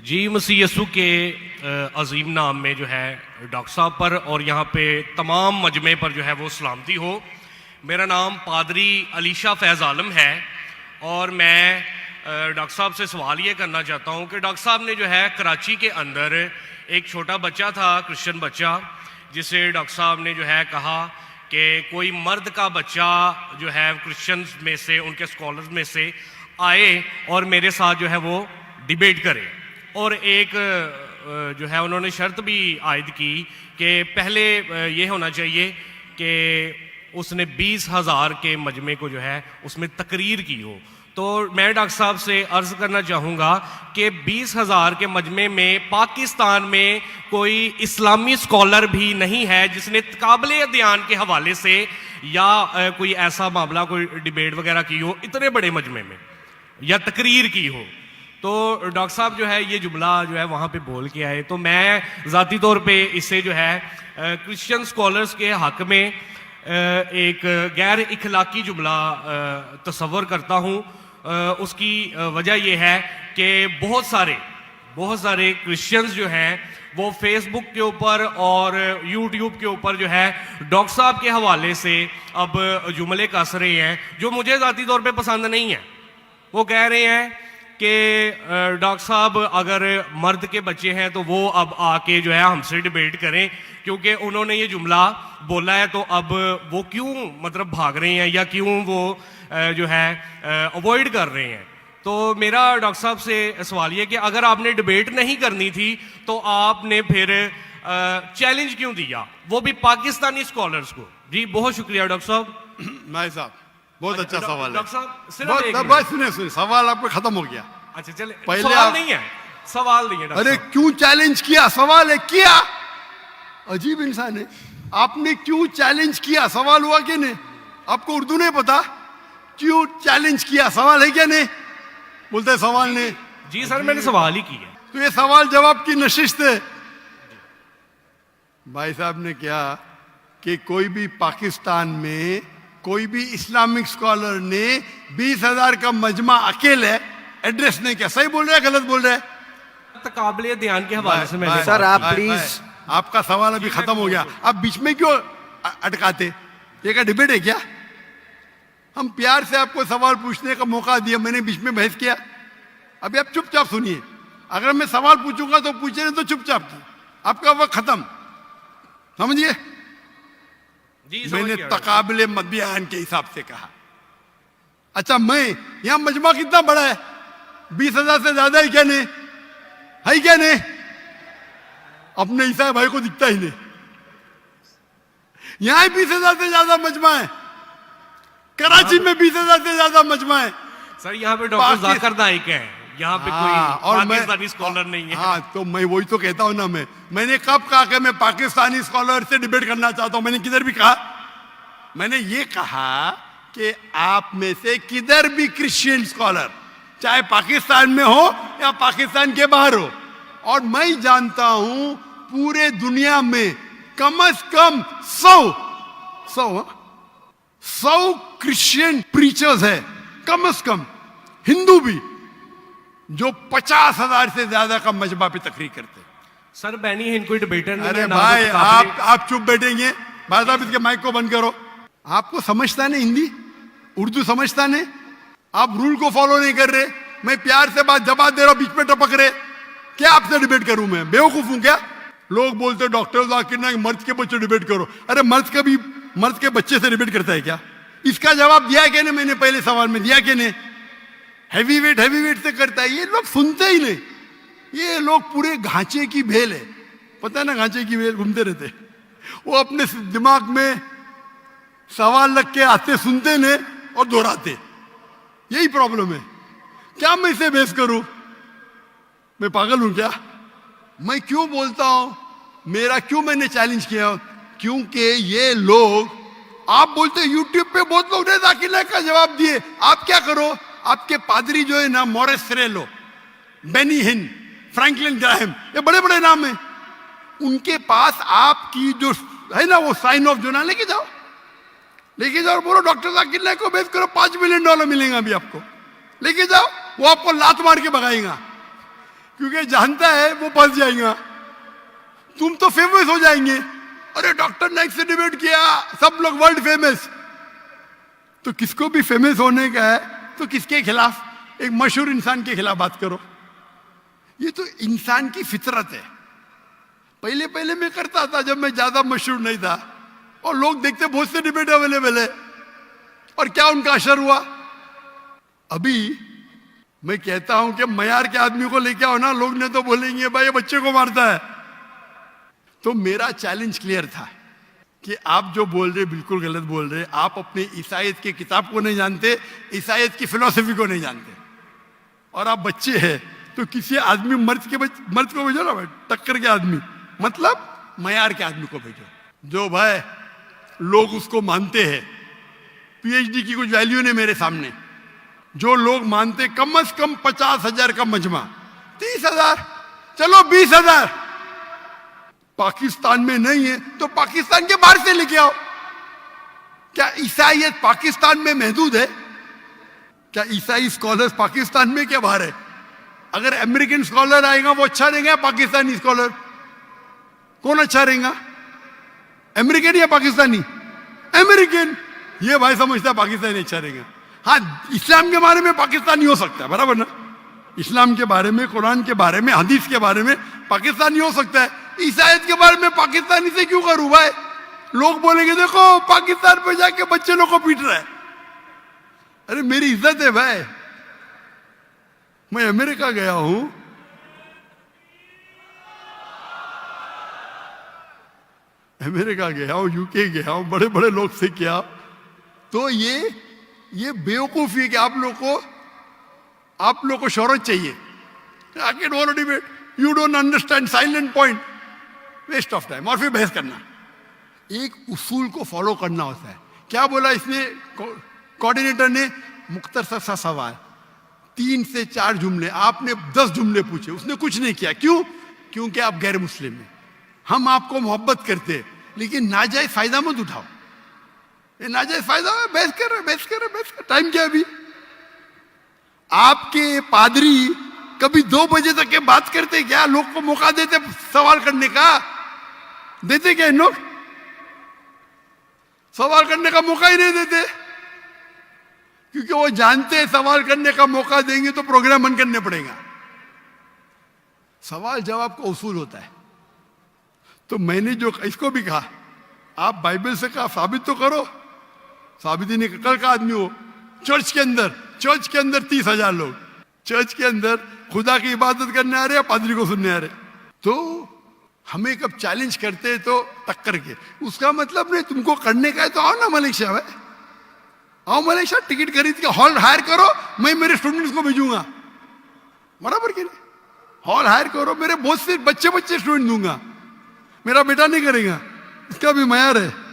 जी मसीह यसू के अजीम नाम में जो है डॉक्टर साहब पर और यहाँ पे तमाम मजमे पर जो है वो सलामती हो। मेरा नाम पादरी अलीशा फैज़ आलम है और मैं डॉक्टर साहब से सवाल ये करना चाहता हूँ कि डॉक्टर साहब ने जो है कराची के अंदर एक छोटा बच्चा था, क्रिश्चियन बच्चा, जिसे डॉक्टर साहब ने जो है कहा कि कोई मर्द का बच्चा जो है क्रिश्चियंस में से, उनके स्कॉलर्स में से आए और मेरे साथ जो है वो डिबेट करे। और एक जो है उन्होंने शर्त भी आयद की कि पहले ये होना चाहिए कि उसने 20,000 के मजमे को जो है उसमें तकरीर की हो। तो मैं डॉक्टर साहब से अर्ज़ करना चाहूँगा कि 20,000 के मजमे में पाकिस्तान में कोई इस्लामी स्कॉलर भी नहीं है जिसने काबिल अध्ययन के हवाले से या कोई ऐसा मामला, कोई डिबेट वगैरह की हो इतने बड़े मजमे में या तकरीर की हो। तो डॉक्टर साहब जो है ये जुमला जो है वहाँ पे बोल के आए, तो मैं ज़ाती तौर पे इससे जो है क्रिश्चियन स्कॉलर्स के हक़ में एक गैर इखलाकी जुमला तस्वर करता हूँ। उसकी वजह यह है कि बहुत सारे क्रिश्चियंस जो हैं वो फेसबुक के ऊपर और यूट्यूब के ऊपर जो है डॉक्टर साहब के हवाले से अब जुमले कस रहे हैं जो मुझे ज़ाती तौर पे पसंद नहीं है। वो कह रहे हैं कि डॉक्टर साहब अगर मर्द के बच्चे हैं तो वो अब आके जो है हमसे डिबेट करें, क्योंकि उन्होंने ये जुमला बोला है तो अब वो क्यों मतलब भाग रहे हैं या क्यों वो जो है अवॉइड कर रहे हैं। तो मेरा डॉक्टर साहब से सवाल ये कि अगर आपने डिबेट नहीं करनी थी तो आपने फिर चैलेंज क्यों दिया, वो भी पाकिस्तानी स्कॉलर्स को। जी बहुत शुक्रिया डॉक्टर साहब। भाई साहब बहुत अच्छा सवाल है। डॉक्टर साहब सुने सवाल आपको खत्म हो गया। अच्छा चले, पहले सवाल नहीं है, सवाल नहीं है। अरे क्यों चैलेंज किया, सवाल है किया। अजीब इंसान है, आपने क्यों चैलेंज किया, सवाल हुआ कि नहीं। आपको उर्दू नहीं पता, क्यों चैलेंज किया, सवाल है क्या नहीं। बोलते है सवाल नहीं। जी सर मैंने सवाल ही किया। तो ये सवाल जवाब की नशिस्त है। भाई साहब ने क्या कि कोई भी पाकिस्तान में कोई भी इस्लामिक स्कॉलर ने 20,000 का मजमा अकेले एड्रेस नहीं किया। सही बोल रहे हैं गलत बोल रहे हैं? काबिल ध्यान के हवाले से मैंने सर आप प्लीज, आपका सवाल अभी खत्म हो गया, आप बीच में क्यों अटकाते। ये क्या डिबेट है क्या? हम प्यार से आपको सवाल पूछने का मौका दिया, मैंने बीच में बहस किया। अभी आप चुपचाप सुनिए, अगर मैं सवाल पूछूंगा तो पूछे नहीं तो चुपचाप की, आपका वक्त खत्म, समझिए। मैंने तकाबिले बयान के हिसाब से कहा। अच्छा मैं यहां मजमा कितना बड़ा है, 20,000 से ज्यादा है क्या नहीं, है क्या नहीं। अपने ईसा भाई को दिखता ही नहीं, यहां 20,000 से ज्यादा मजमा है, कराची में 20,000 से ज्यादा मजमा है। सर यहाँ पे डॉक्टर जाकिर नाइक है, यहाँ पे कोई पाकिस्तानी स्कॉलर नहीं है। हाँ तो मैं वही तो कहता हूं ना, मैंने कब कहा कि मैं पाकिस्तानी स्कॉलर से डिबेट करना चाहता हूं। मैंने किधर भी कहा, मैंने ये कहा कि आप में से किधर भी क्रिश्चियन स्कॉलर चाहे पाकिस्तान में हो या पाकिस्तान के बाहर हो, और मैं जानता हूं पूरे दुनिया में कम से कम 100 क्रिश्चियन प्रीचर्स है, कम से कम हिंदू भी, जो 50,000 से ज्यादा का मजमा पे तकरीर करते। सर बैनी हिंद कोई डिबेटर नहीं। अरे भाई आप चुप बैठेंगे, भाई साहब इसके माइक को बंद करो। आपको समझता नहीं हिंदी, उर्दू समझता नहीं, आप रूल को फॉलो नहीं कर रहे। मैं प्यार से बात जवाब दे रहा हूं, बीच में टपक रहे। क्या आपसे डिबेट करूं मैं, बेवकूफ हूं क्या? लोग बोलते डॉक्टर जाकिर नाइक मर्द के बच्चे डिबेट करो। अरे मर्द के बच्चे से डिबेट करता है क्या? इसका जवाब दिया क्या नहीं, मैंने पहले सवाल में दिया कि नहीं। हैवी वेट से करता है, ये लोग सुनते ही नहीं। ये लोग पूरे घांचे की भेल है, पता है ना, घांचे की भेल घूमते रहते। वो अपने दिमाग में सवाल रख के आते, सुनते नहीं और दोहराते, यही प्रॉब्लम है। क्या मैं इसे बहस करूं, मैं पागल हूं क्या? मैं क्यों बोलता हूं, क्यों मैंने चैलेंज किया, क्योंकि ये लोग, आप बोलते यूट्यूब पे बहुत लोग ने जाकिर नाइक का जवाब दिए। आप क्या करो, आपके पादरी जो है ना, मॉरिस सिरेलो, बेनी हिन, फ्रैंकलिन ग्राहम, ये बड़े बड़े नाम हैं, उनके पास आपकी जो है ना वो साइन ऑफ जो ना लेके जाओ और बोलो डॉक्टर जाकिर नाइक को बेच करो, $5 मिलियन मिलेगा अभी आपको, लेके जाओ। वो आपको लात मार के भगाएगा क्योंकि जानता है वो फंस जाएगा। तुम तो फेमस हो जाएंगे, अरे डॉक्टर नाइक से डिबेट किया, सब लोग वर्ल्ड फेमस। तो किसको भी फेमस होने का है तो किसके खिलाफ? एक मशहूर इंसान के खिलाफ बात करो। ये तो इंसान की फितरत है। पहले पहले मैं करता था जब मैं ज्यादा मशहूर नहीं था, और लोग देखते बहुत से डिबेट अवेलेबल है, और क्या उनका असर हुआ। अभी मैं कहता हूं कि मयार के आदमी को लेके आओ ना, लोग ने तो बोलेंगे भाई ये बच्चे को मारता है। तो मेरा चैलेंज क्लियर था कि आप जो बोल रहे बिल्कुल गलत बोल रहे। आप अपने ईसाईयत की किताब को नहीं जानते, ईसाईयत की फिलॉसफी को नहीं जानते, और आप बच्चे हैं। तो किसी आदमी मर्द को भेजो ना भाई, टक्कर के आदमी, मतलब मयार के आदमी को भेजो, जो भाई लोग उसको मानते हैं। पीएचडी की कुछ वैल्यू नहीं मेरे सामने। जो लोग मानते कम से कम 50,000 का मजमा, 30,000, चलो 20,000। पाकिस्तान में नहीं है तो पाकिस्तान के बाहर से लेके आओ। क्या ईसाईयत पाकिस्तान में महदूद है? क्या ईसाई स्कॉलर्स पाकिस्तान में क्या बाहर है? अगर अमेरिकन स्कॉलर आएगा वो अच्छा रहेगा, पाकिस्तानी स्कॉलर कौन अच्छा रहेगा? अमेरिकन या पाकिस्तानी? अमेरिकन। ये भाई समझता है पाकिस्तानी अच्छा रहेगा। हाँ, इस्लाम के बारे में पाकिस्तानी हो सकता है, बराबर ना? इस्लाम के बारे में, कुरान के बारे में, हदीस के बारे में पाकिस्तानी हो सकता है। ईसाईयत के बारे में पाकिस्तानी से क्यों करूं भाई? लोग बोलेंगे देखो पाकिस्तान पे जाके बच्चे लोग को पीट रहा है। अरे मेरी इज्जत है भाई, मैं अमेरिका गया हूं, अमेरिका गया हूं, यूके गया हूं, बड़े बड़े लोग से किया। तो ये बेवकूफी है कि आप लोग को शोहरत चाहिए। आके don't debate, you don't understand, silent point, waste of time. और फिर बहस करना। एक उसूल को फॉलो करना होता है। क्या बोला इसने कोऑर्डिनेटर ने? मुख्तसर सा सवाल, 3 से 4 जुमले। आपने 10 जुमले पूछे, उसने कुछ नहीं किया। क्यों? क्योंकि आप गैर मुस्लिम हैं। हम आपको मोहब्बत करते हैं, लेकिन नाजायज फायदा मत उठाओ। ये नाजायज फायदा है, बहस कर। टाइम क्या अभी? आपके पादरी कभी 2 बजे तक के बात करते क्या? लोग को मौका देते सवाल करने का? देते क्या इन लोग? सवाल करने का मौका ही नहीं देते, क्योंकि वो जानते हैं सवाल करने का मौका देंगे तो प्रोग्राम बंद करने पड़ेगा। सवाल जवाब का उसूल होता है। तो मैंने जो इसको भी कहा, आप बाइबल से कहा साबित तो करो। साबित ही नहीं, कल का आदमी हो चर्च के अंदर 30,000 लोग चर्च के अंदर खुदा की इबादत करने आ रहे हैं, पादरी को सुनने आ रहे। तो हमें कब चैलेंज करते हैं तो टक्कर के, उसका मतलब नहीं तुमको करने का है तो आओ ना मलेशिया में, आओ मलेशिया, टिकट खरीद के हॉल हायर करो, मैं मेरे स्टूडेंट्स को भेजूंगा, बराबर के नहीं? हॉल हायर करो, मेरे बहुत से बच्चे स्टूडेंट दूंगा, मेरा बेटा नहीं करेगा, इसका भी मयार है।